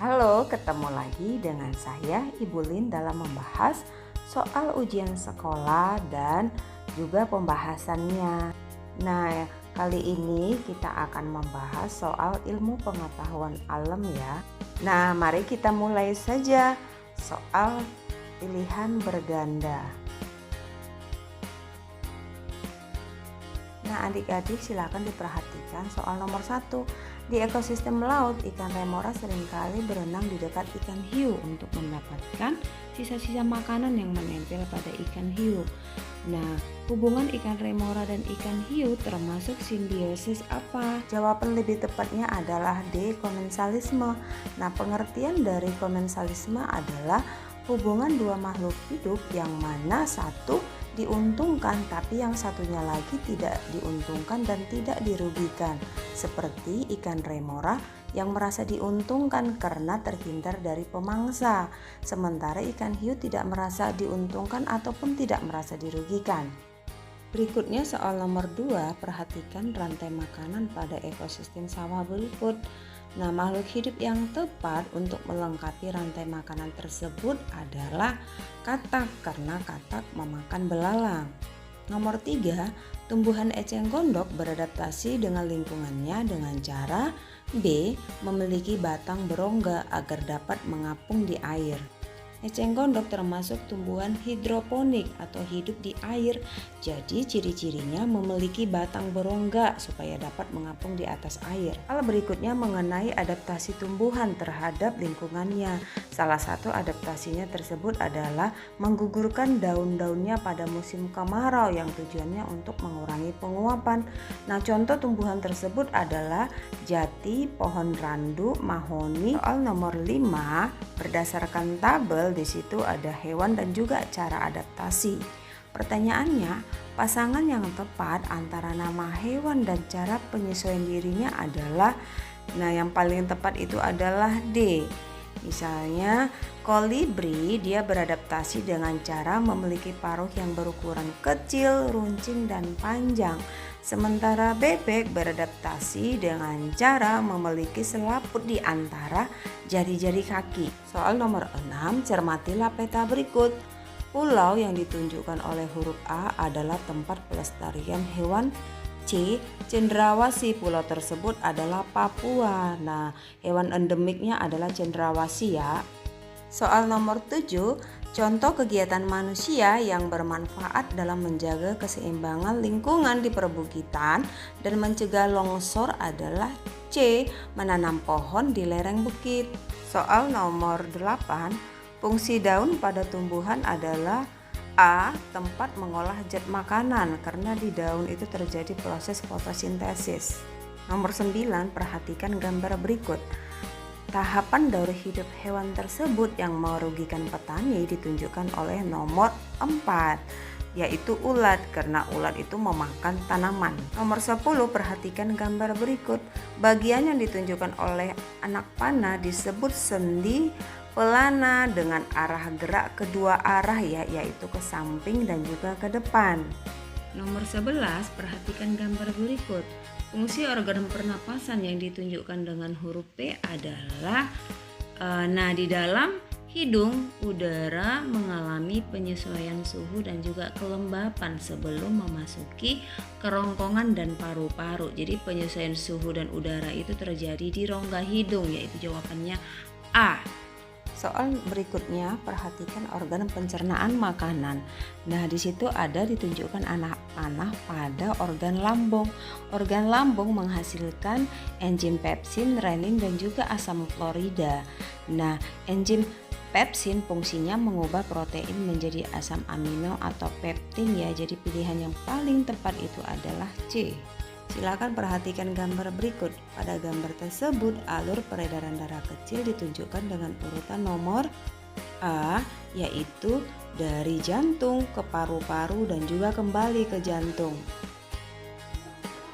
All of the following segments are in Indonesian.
Halo, ketemu lagi dengan saya Ibu Lin dalam membahas soal ujian sekolah dan juga pembahasannya. Nah, kali ini kita akan membahas soal ilmu pengetahuan alam ya. Nah, mari kita mulai saja soal pilihan berganda. Nah, adik-adik silakan diperhatikan soal nomor 1. Di ekosistem laut, ikan remora seringkali berenang di dekat ikan hiu untuk mendapatkan sisa-sisa makanan yang menempel pada ikan hiu. Nah, hubungan ikan remora dan ikan hiu termasuk simbiosis apa? Jawaban lebih tepatnya adalah D, komensalisme. Nah, pengertian dari komensalisme adalah hubungan dua makhluk hidup yang mana satu diuntungkan tapi yang satunya lagi tidak diuntungkan dan tidak dirugikan, seperti ikan remora yang merasa diuntungkan karena terhindar dari pemangsa, sementara ikan hiu tidak merasa diuntungkan ataupun tidak merasa dirugikan. Berikutnya soal nomor 2, perhatikan rantai makanan pada ekosistem sawah berikut. Nah, makhluk hidup yang tepat untuk melengkapi rantai makanan tersebut adalah katak, karena katak memakan belalang. Nomor 3, tumbuhan eceng gondok beradaptasi dengan lingkungannya dengan cara B, memiliki batang berongga agar dapat mengapung di air. Eceng gondok termasuk tumbuhan hidroponik atau hidup di air. Jadi ciri-cirinya memiliki batang berongga supaya dapat mengapung di atas air. Hal berikutnya mengenai adaptasi tumbuhan terhadap lingkungannya. Salah satu adaptasinya tersebut adalah menggugurkan daun-daunnya pada musim kemarau yang tujuannya untuk mengurangi penguapan. Nah, contoh tumbuhan tersebut adalah jati, pohon randu, mahoni. Soal nomor 5, berdasarkan tabel di situ ada hewan dan juga cara adaptasi. Pertanyaannya, pasangan yang tepat antara nama hewan dan cara penyesuaian dirinya adalah, nah yang paling tepat itu adalah D. Misalnya kolibri dia beradaptasi dengan cara memiliki paruh yang berukuran kecil, runcing dan panjang. Sementara bebek beradaptasi dengan cara memiliki selaput di antara jari-jari kaki. Soal nomor 6, cermatilah peta berikut. Pulau yang ditunjukkan oleh huruf A adalah tempat pelestarian hewan. C, cendrawasih. Pulau tersebut adalah Papua. Nah, hewan endemiknya adalah cendrawasih ya. Soal nomor 7, contoh kegiatan manusia yang bermanfaat dalam menjaga keseimbangan lingkungan di perbukitan dan mencegah longsor adalah C, menanam pohon di lereng bukit. Soal nomor 8, fungsi daun pada tumbuhan adalah A, tempat mengolah zat makanan karena di daun itu terjadi proses fotosintesis. Nomor 9, perhatikan gambar berikut. Tahapan dari hidup hewan tersebut yang merugikan petani ditunjukkan oleh nomor 4, yaitu ulat, karena ulat itu memakan tanaman. Nomor 10, perhatikan gambar berikut. Bagian yang ditunjukkan oleh anak panah disebut sendi pelana dengan arah gerak kedua arah ya, yaitu ke samping dan juga ke depan. Nomor 11, perhatikan gambar berikut. Fungsi organ pernapasan yang ditunjukkan dengan huruf P adalah di dalam hidung, udara mengalami penyesuaian suhu dan juga kelembapan sebelum memasuki kerongkongan dan paru-paru. Jadi penyesuaian suhu dan udara itu terjadi di rongga hidung, yaitu jawabannya A. Soal berikutnya, perhatikan organ pencernaan makanan. Nah, di situ ada ditunjukkan anak panah pada organ lambung. Organ lambung menghasilkan enzim pepsin, renin dan juga asam klorida. Nah, enzim pepsin fungsinya mengubah protein menjadi asam amino atau peptin ya. Jadi pilihan yang paling tepat itu adalah C. Silakan perhatikan gambar berikut. Pada gambar tersebut, alur peredaran darah kecil ditunjukkan dengan urutan nomor A, yaitu dari jantung ke paru-paru dan juga kembali ke jantung.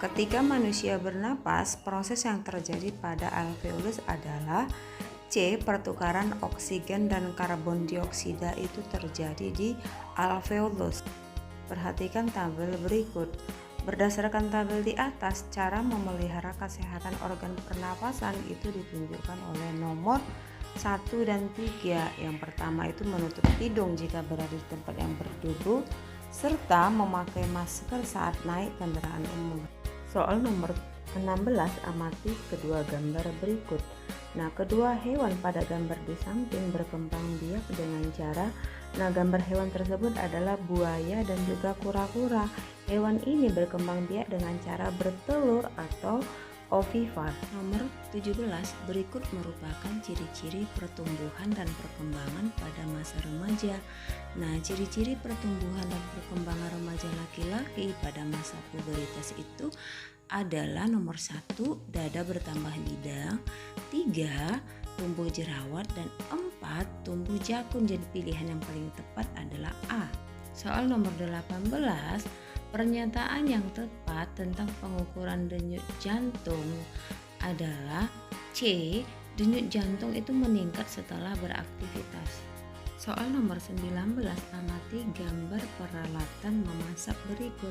Ketika manusia bernapas, proses yang terjadi pada alveolus adalah C, pertukaran oksigen dan karbon dioksida itu terjadi di alveolus. Perhatikan tabel berikut. Berdasarkan tabel di atas, cara memelihara kesehatan organ pernapasan itu ditunjukkan oleh nomor 1 dan 3. Yang pertama itu menutup hidung jika berada di tempat yang berduduk, serta memakai masker saat naik kendaraan umum. Soal nomor 16, amati kedua gambar berikut. Nah, kedua hewan pada gambar di samping berkembang biak dengan cara, gambar hewan tersebut adalah buaya dan juga kura-kura. Hewan ini berkembang biak dengan cara bertelur atau ovipar. Nomor 17, berikut merupakan ciri-ciri pertumbuhan dan perkembangan pada masa remaja. Nah, ciri-ciri pertumbuhan dan perkembangan remaja laki-laki pada masa pubertas itu adalah nomor 1, dada bertambah bidang, 3, tumbuh jerawat, dan 4, tumbuh jakun. Jadi pilihan yang paling tepat adalah A. Soal nomor 18, pernyataan yang tepat tentang pengukuran denyut jantung adalah C. Denyut jantung itu meningkat setelah beraktivitas. Soal nomor 19, amati gambar peralatan memasak berikut.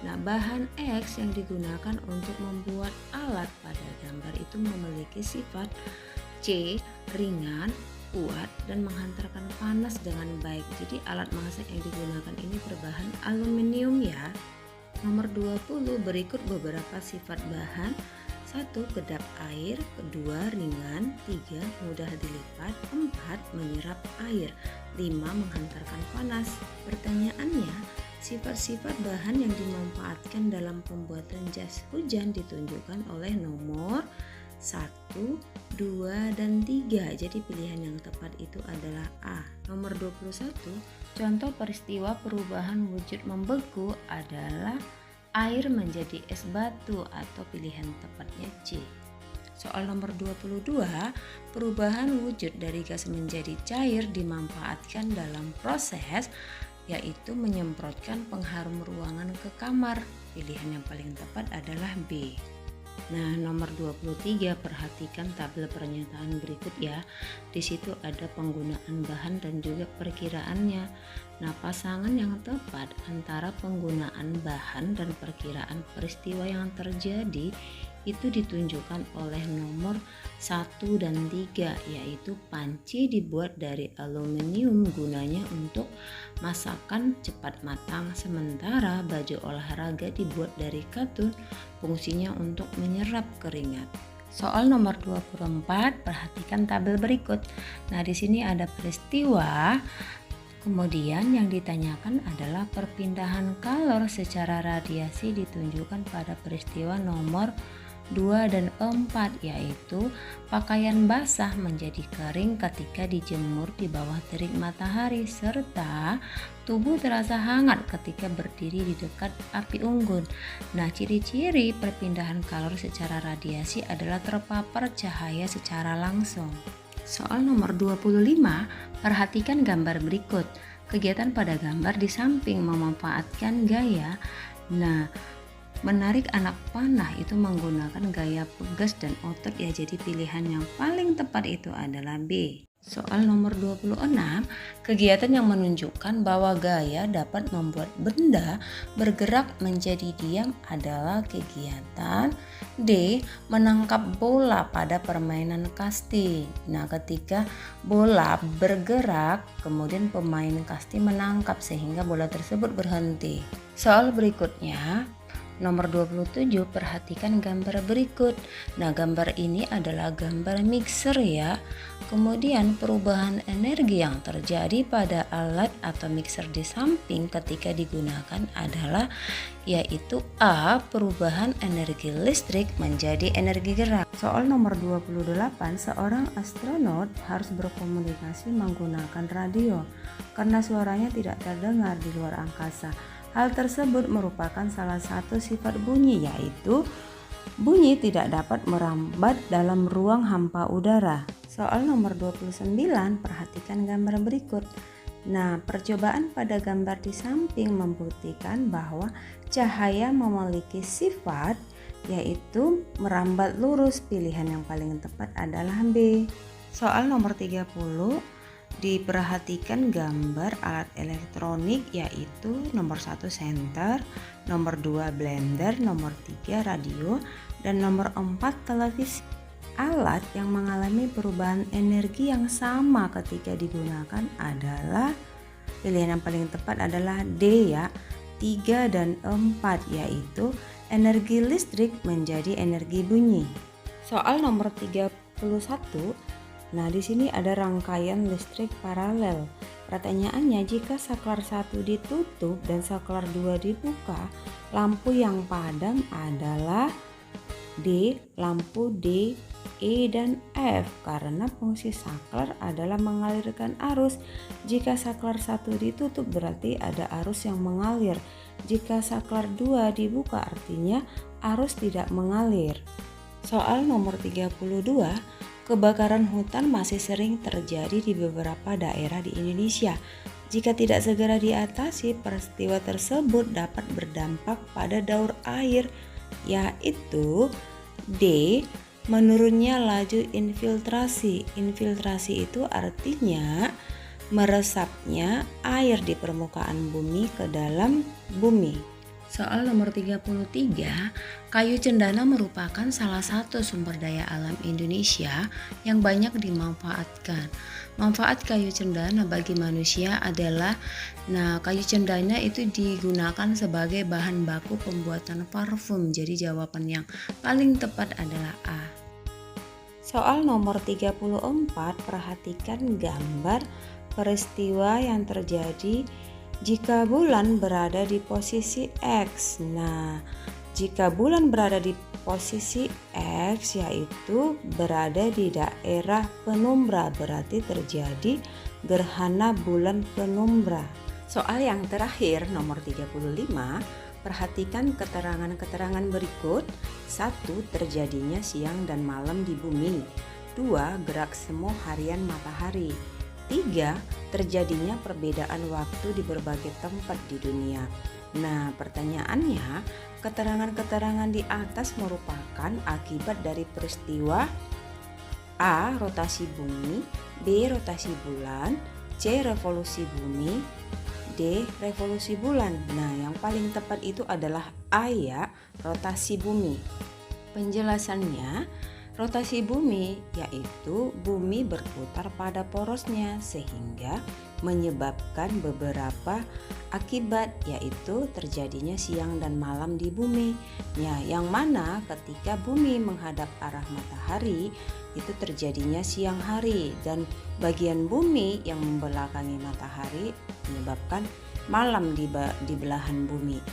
Nah, bahan X yang digunakan untuk membuat alat pada gambar itu memiliki sifat C. ringan, kuat, dan menghantarkan panas dengan baik. Jadi alat masak yang digunakan ini berbahan aluminium ya. Nomor 20, berikut beberapa sifat bahan. 1. Kedap air, 2. ringan, 3. mudah dilipat, 4. menyerap air, 5. menghantarkan panas. Pertanyaannya, sifat-sifat bahan yang dimanfaatkan dalam pembuatan jas hujan ditunjukkan oleh nomor 1, 2, dan 3. Jadi pilihan yang tepat itu adalah A. Nomor 21, contoh peristiwa perubahan wujud membeku adalah air menjadi es batu atau pilihan tepatnya C. Soal nomor 22, perubahan wujud dari gas menjadi cair dimanfaatkan dalam proses yaitu menyemprotkan pengharum ruangan ke kamar. Pilihan yang paling tepat adalah B. Nah, nomor 23, perhatikan tabel pernyataan berikut ya. Di situ ada penggunaan bahan dan juga perkiraannya. Nah, pasangan yang tepat antara penggunaan bahan dan perkiraan peristiwa yang terjadi itu ditunjukkan oleh nomor 1 dan 3, yaitu panci dibuat dari aluminium gunanya untuk masakan cepat matang, sementara baju olahraga dibuat dari katun fungsinya untuk menyerap keringat. Soal nomor 24, perhatikan tabel berikut. Nah, di sini ada peristiwa. Kemudian yang ditanyakan adalah perpindahan kalor secara radiasi ditunjukkan pada peristiwa nomor 2 dan 4, yaitu pakaian basah menjadi kering ketika dijemur di bawah terik matahari, serta tubuh terasa hangat ketika berdiri di dekat api unggun. Nah, ciri-ciri perpindahan kalor secara radiasi adalah terpapar cahaya secara langsung. Soal nomor 25, perhatikan gambar berikut. Kegiatan pada gambar di samping memanfaatkan gaya. Nah, menarik anak panah itu menggunakan gaya pegas dan otot ya, jadi pilihan yang paling tepat itu adalah B. Soal nomor 26, kegiatan yang menunjukkan bahwa gaya dapat membuat benda bergerak menjadi diam adalah kegiatan D. Menangkap bola pada permainan kasti. Nah, ketika bola bergerak, kemudian pemain kasti menangkap sehingga bola tersebut berhenti. Soal berikutnya, nomor 27, perhatikan gambar berikut. Nah, gambar ini adalah gambar mixer ya. Kemudian perubahan energi yang terjadi pada alat atau mixer di samping ketika digunakan adalah yaitu A. Perubahan energi listrik menjadi energi gerak. Soal nomor 28, seorang astronot harus berkomunikasi menggunakan radio karena suaranya tidak terdengar di luar angkasa. Hal tersebut merupakan salah satu sifat bunyi, yaitu bunyi tidak dapat merambat dalam ruang hampa udara. Soal nomor 29, perhatikan gambar berikut. Nah, percobaan pada gambar di samping membuktikan bahwa cahaya memiliki sifat yaitu merambat lurus. Pilihan yang paling tepat adalah B. Soal nomor 30, diperhatikan gambar alat elektronik yaitu nomor 1 senter, nomor 2 blender, nomor 3 radio, dan nomor 4 televisi. Alat yang mengalami perubahan energi yang sama ketika digunakan adalah, pilihan yang paling tepat adalah D ya, 3 dan 4, yaitu energi listrik menjadi energi bunyi. Soal nomor 31. Nah, di sini ada rangkaian listrik paralel. Pertanyaannya, jika saklar 1 ditutup dan saklar 2 dibuka, lampu yang padam adalah D, lampu D, E, dan F, karena fungsi saklar adalah mengalirkan arus. Jika saklar 1 ditutup berarti ada arus yang mengalir. Jika saklar 2 dibuka artinya arus tidak mengalir. Soal nomor 32, kebakaran hutan masih sering terjadi di beberapa daerah di Indonesia. Jika tidak segera diatasi, peristiwa tersebut dapat berdampak pada daur air, yaitu D, menurunnya laju infiltrasi. Infiltrasi itu artinya meresapnya air di permukaan bumi ke dalam bumi. Soal nomor 33, kayu cendana merupakan salah satu sumber daya alam Indonesia yang banyak dimanfaatkan. Manfaat kayu cendana bagi manusia adalah, kayu cendana itu digunakan sebagai bahan baku pembuatan parfum. Jadi jawaban yang paling tepat adalah A. Soal nomor 34, perhatikan gambar peristiwa yang terjadi jika bulan berada di posisi X. Nah, jika bulan berada di posisi X, yaitu berada di daerah penumbra, berarti terjadi gerhana bulan penumbra. Soal yang terakhir nomor 35, perhatikan keterangan-keterangan berikut. 1. Terjadinya siang dan malam di bumi. 2. Gerak semu harian matahari. 3. Terjadinya perbedaan waktu di berbagai tempat di dunia. Nah, pertanyaannya, keterangan-keterangan di atas merupakan akibat dari peristiwa A. Rotasi bumi, B. Rotasi bulan, C. Revolusi bumi, D. Revolusi bulan. Nah, yang paling tepat itu adalah A ya, rotasi bumi. Penjelasannya, rotasi bumi yaitu bumi berputar pada porosnya sehingga menyebabkan beberapa akibat, yaitu terjadinya siang dan malam di bumi. Ya, yang mana ketika bumi menghadap arah matahari itu terjadinya siang hari, dan bagian bumi yang membelakangi matahari menyebabkan malam di belahan bumi.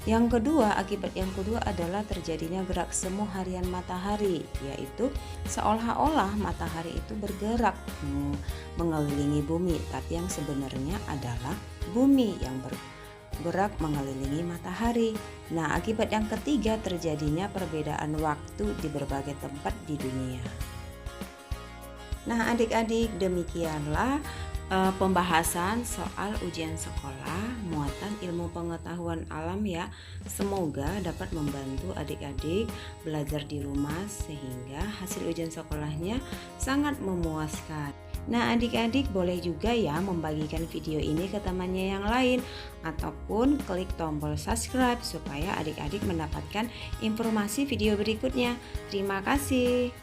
Yang kedua, akibat yang kedua adalah terjadinya gerak semu harian matahari, yaitu seolah-olah matahari itu bergerak mengelilingi bumi, tapi yang sebenarnya adalah bumi yang bergerak mengelilingi matahari. Nah, akibat yang ketiga terjadinya perbedaan waktu di berbagai tempat di dunia. Nah, adik-adik, demikianlah pembahasan soal ujian sekolah muatan ilmu pengetahuan alam ya. Semoga dapat membantu adik-adik belajar di rumah sehingga hasil ujian sekolahnya sangat memuaskan. Nah, adik-adik boleh juga ya membagikan video ini ke temannya yang lain ataupun klik tombol subscribe supaya adik-adik mendapatkan informasi video berikutnya. Terima kasih.